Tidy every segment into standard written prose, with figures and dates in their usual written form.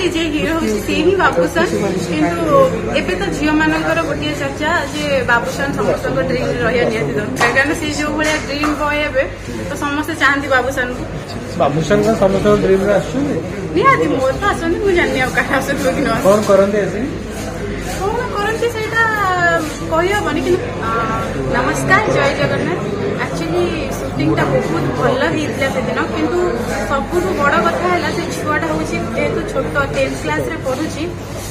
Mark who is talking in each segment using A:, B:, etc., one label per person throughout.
A: से जे हिरो हूँ से ही बाबूसान किंतु एबे तो झील मानकर गोटे चर्चा जे बाबूसान समस्त ड्रीम रहा निहाती दरकार कारण से जो भाया ड्रीम बॉय ए तो समस्ते चाहती बाबूसान को
B: बाबूसान का समस्त ड्रीम
A: निहाती मोर तो आसती मुझे जानी क्या आसो कि
B: कौन करते
A: कौन करती से कहबनी कि नमस्कार जय जगन्नाथ एक्चुअली सुटिंग टा बहुत भल होता से दिन किंतु सबुठ बड़ कथा है से छुआटा हूँ जेहतु छोट 10th क्लास रे पढ़ुची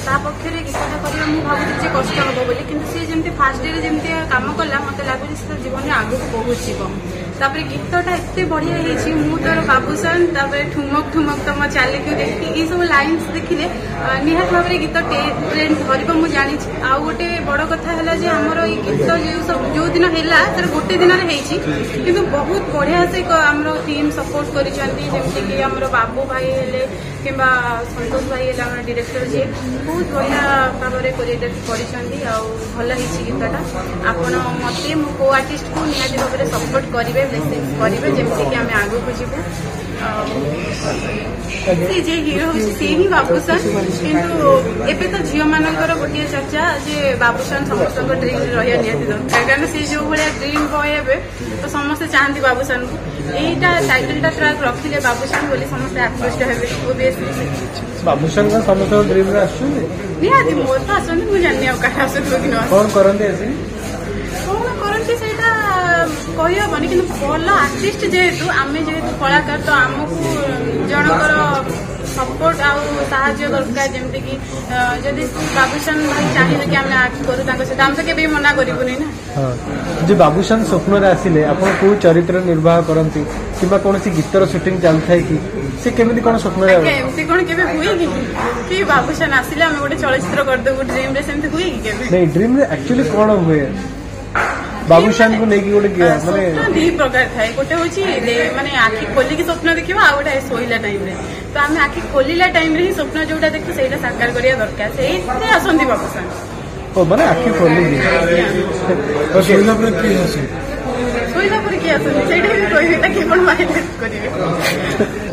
A: ता पक्षे गीतटा करवा मुझे भावुची कष्ट हम बोली कि सी जमी फास्ट डे जमी कम कला मत लगुच जीवन में आगे बहुत जीव गीतटा एत बढ़िया है मु तोर बाबूसान ठुमक ठुमक तुम चाल क्यों देखी ये सब लाइन्स देखिले निहात भाव में गीत ट्रेंड धरब मुझे जानी आउ गोटे बड़ कथा है आमर ये गीत जो दिन है तर गोटे दिन कि बहुत बढ़िया से आम टीम सपोर्ट करमती आम बाबू भाई है कि संतोष भाई है आम डायरेक्टर जी बहुत बढ़िया भाव में कोरियोग्राफी कर गीतटा आपण मत मो को आर्टिस्ट को निहाती भाव में सपोर्ट करेंगे ब्लेसिंग्स करेंगे जमीन कि आम आगे को जीवु से जे हिरो हूँ से ही बाबूसान किंतु एबे तो झील मानकर गोटे चर्चा जे बाबूसान समस्त ड्रीम रहा निहाती दरकार कारण से जो भाया ड्रीम बॉय ए तो समस्ते चाहती बाबूसान को यहीटा टाइटलटा ट्रैक रखिले बाबूसान बोली समस्ते आकृष्ट हेबे ओबीएसली
B: बाबूसान का समस्त ड्रीम
A: निहाती मोर तो आसती मुझे जानी क्या आसो कि
B: कौन करते
A: कौन करती से कहबनी कि भल आर्टिस्ट जेहेतु आम जेहेतु कलाकार तो आमको जनकर सपोर्ट आहाଯ୍य दरकार जमती कि जदि बाबूसान भाई चाहिए कि आम आक्ट करूँ सहित आम तो केवे मना करूनी ना
B: जी बाबूसान स्वप्न आसिले आप कौ चरित्र निर्वाह करती कि कौन गीतर सुटिंग चलता है कि से केमी कौन स्वप्न
A: एमती कौन के हुए कि बाबूसान आसिले आम गोटे चलचित्र करदेबू ड्रीम रे सेमती हुए कि नहीं
B: ड्रीम रे एक्चुअली कौन हुए बाबूसान को लेकिन गोटे
A: स्वप्न दी प्रकार थाए गोटे हूँ माने आखि खोलिकी स्वप्न देखा आ गोटे शोला टाइम तो आम आखि खोलिला टाइम रे ही स्वप्न जोटा देखू से साकार करिया दरकार से आसती बाबूसान
B: ओ माने आखि खोलिकी
A: शोला पर किए आसती से कहबे कि माइलेज करेंगे